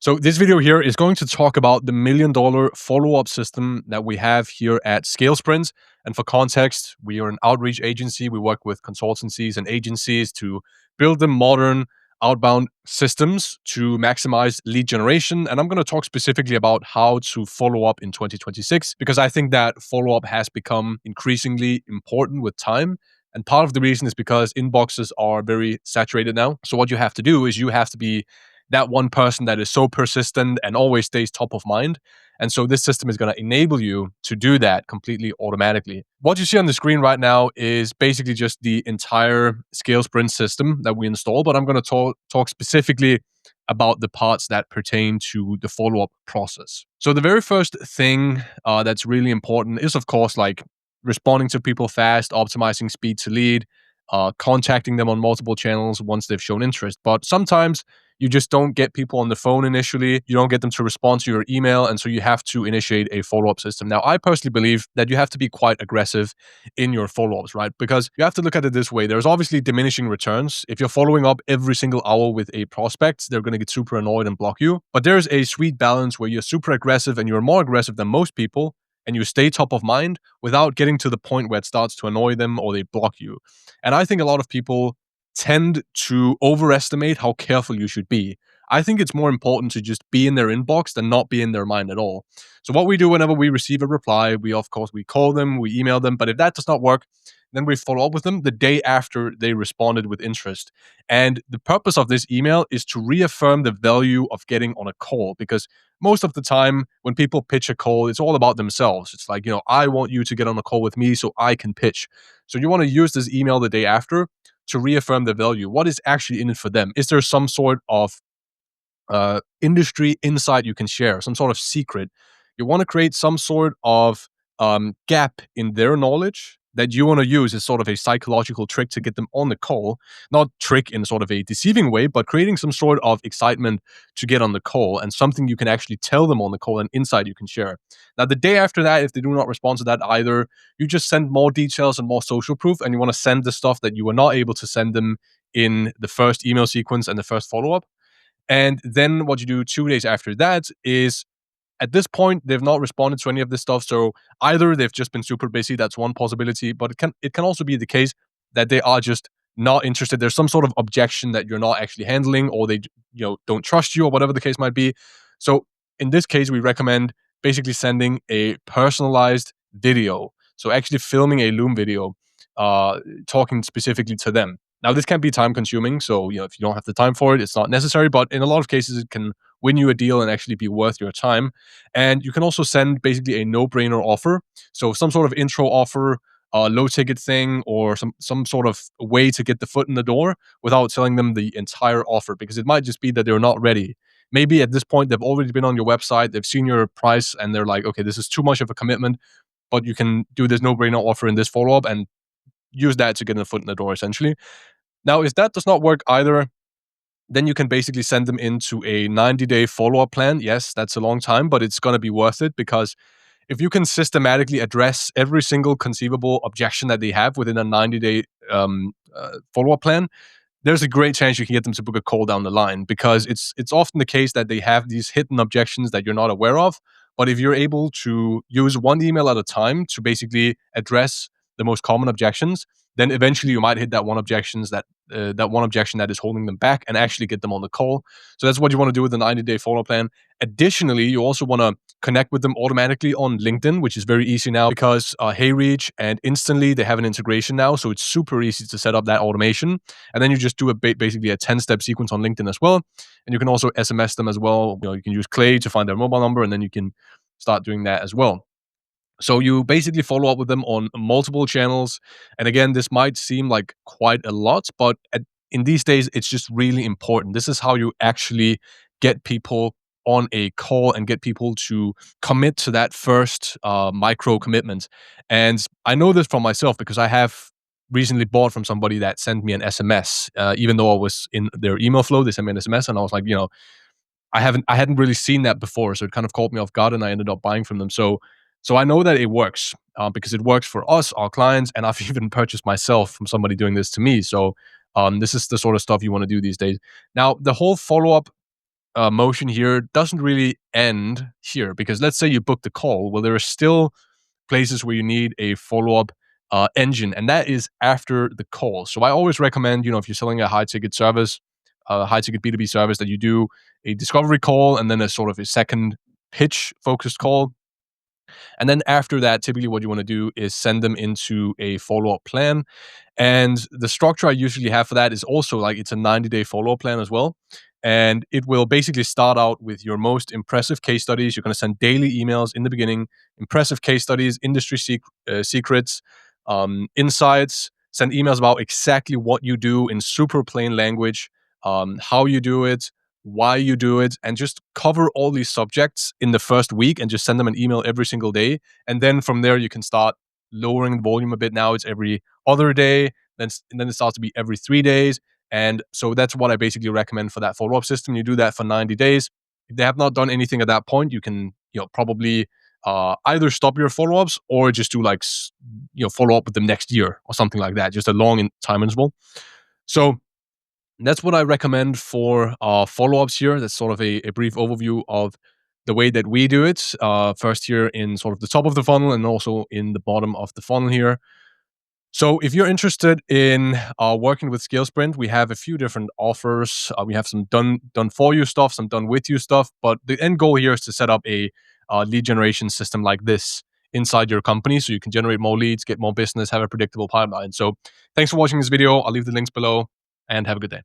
So this video here is going to talk about the $1 million follow-up system that we have here at ScaleSprint. And for context, we are an outreach agency. We work with consultancies and agencies to build the modern outbound systems to maximize lead generation. And I'm going to talk specifically about how to follow up in 2026, because I think that follow-up has become increasingly important with time. And part of the reason is because inboxes are very saturated now. So what you have to do is you have to be that one person that is so persistent and always stays top of mind. And so this system is going to enable you to do that completely automatically. What you see on the screen right now is basically just the entire ScaleSprint system that we install, but I'm going to talk specifically about the parts that pertain to the follow-up process. So the very first thing that's really important is, of course, like responding to people fast, optimizing speed to lead, contacting them on multiple channels once they've shown interest. But sometimes you just don't get people on the phone initially. You don't get them to respond to your email. And so you have to initiate a follow up system. Now, I personally believe that you have to be quite aggressive in your follow ups, right? Because you have to look at it this way. There's obviously diminishing returns. If you're following up every single hour with a prospect, they're going to get super annoyed and block you. But there's a sweet balance where you're super aggressive and you're more aggressive than most people, and you stay top of mind without getting to the point where it starts to annoy them or they block you. And I think a lot of people tend to overestimate how careful you should be. I think it's more important to just be in their inbox than not be in their mind at all. So what we do whenever we receive a reply, we call them, we email them, but if that does not work, then we follow up with them the day after they responded with interest. And the purpose of this email is to reaffirm the value of getting on a call, because most of the time when people pitch a call, it's all about themselves. It's like, I want you to get on a call with me so I can pitch. So you want to use this email the day after to reaffirm the value. What is actually in it for them? Is there some sort of industry insight you can share, some sort of secret? You want to create some sort of gap in their knowledge that you want to use as sort of a psychological trick to get them on the call. Not trick in sort of a deceiving way, but creating some sort of excitement to get on the call and something you can actually tell them on the call and insight you can share. Now, the day after that, if they do not respond to that either, you just send more details and more social proof, and you want to send the stuff that you were not able to send them in the first email sequence and the first follow-up. And then what you do 2 days after that is, at this point, they've not responded to any of this stuff. So either they've just been super busy, that's one possibility, but it can also be the case that they are just not interested. There's some sort of objection that you're not actually handling, or they don't trust you, or whatever the case might be. So in this case, we recommend basically sending a personalized video. So actually filming a Loom video, talking specifically to them. Now, this can be time consuming. So, if you don't have the time for it, it's not necessary. But in a lot of cases, it can win you a deal and actually be worth your time. And you can also send basically a no-brainer offer. So some sort of intro offer, a low ticket thing, or some sort of way to get the foot in the door without telling them the entire offer, because it might just be that they're not ready. Maybe at this point, they've already been on your website, they've seen your price, and they're like, okay, this is too much of a commitment, but you can do this no-brainer offer in this follow-up and use that to get a foot in the door, essentially. Now, if that does not work either, then you can basically send them into a 90-day follow-up plan. Yes, that's a long time, but it's going to be worth it, because if you can systematically address every single conceivable objection that they have within a 90-day follow-up plan, there's a great chance you can get them to book a call down the line, because it's often the case that they have these hidden objections that you're not aware of. But if you're able to use one email at a time to basically address the most common objections, then eventually you might hit that one objection that is holding them back, and actually get them on the call. So that's what you want to do with the 90-day follow plan. Additionally, you also want to connect with them automatically on LinkedIn, which is very easy now, because HeyReach and Instantly, they have an integration now. So it's super easy to set up that automation. And then you just do basically a 10-step sequence on LinkedIn as well. And you can also SMS them as well. You can use Clay to find their mobile number, and then you can start doing that as well. So you basically follow up with them on multiple channels. And again, this might seem like quite a lot, but in these days, it's just really important. This is how you actually get people on a call and get people to commit to that first micro commitment. And I know this from myself, because I have recently bought from somebody that sent me an SMS. Even though I was in their email flow, they sent me an SMS, and I was like, I hadn't really seen that before, so it kind of caught me off guard, and I ended up buying from them. So I know that it works, because it works for us, our clients, and I've even purchased myself from somebody doing this to me. So this is the sort of stuff you want to do these days. Now, the whole follow-up motion here doesn't really end here, because let's say you book the call. Well, there are still places where you need a follow-up engine, and that is after the call. So I always recommend, if you're selling a high ticket service, a high ticket B2B service, that you do a discovery call and then a sort of a second pitch focused call. And then after that, typically what you want to do is send them into a follow-up plan. And the structure I usually have for that is also like it's a 90-day follow-up plan as well. And it will basically start out with your most impressive case studies. You're going to send daily emails in the beginning, impressive case studies, industry secrets, insights. Send emails about exactly what you do in super plain language, how you do it, why you do it, and just cover all these subjects in the first week and just send them an email every single day. And then from there, you can start lowering the volume a bit. Now it's every other day, then it starts to be every 3 days. And so that's what I basically recommend for that follow up system. You do that for 90 days. If they have not done anything at that point, you can probably either stop your follow ups or just do like follow up with them next year or something like that, just a long time interval. So that's what I recommend for follow ups here. That's sort of a brief overview of the way that we do it. First, here in sort of the top of the funnel and also in the bottom of the funnel here. So, if you're interested in working with ScaleSprint, we have a few different offers. We have some done for you stuff, some done with you stuff. But the end goal here is to set up a lead generation system like this inside your company, so you can generate more leads, get more business, have a predictable pipeline. So, thanks for watching this video. I'll leave the links below, and have a good day.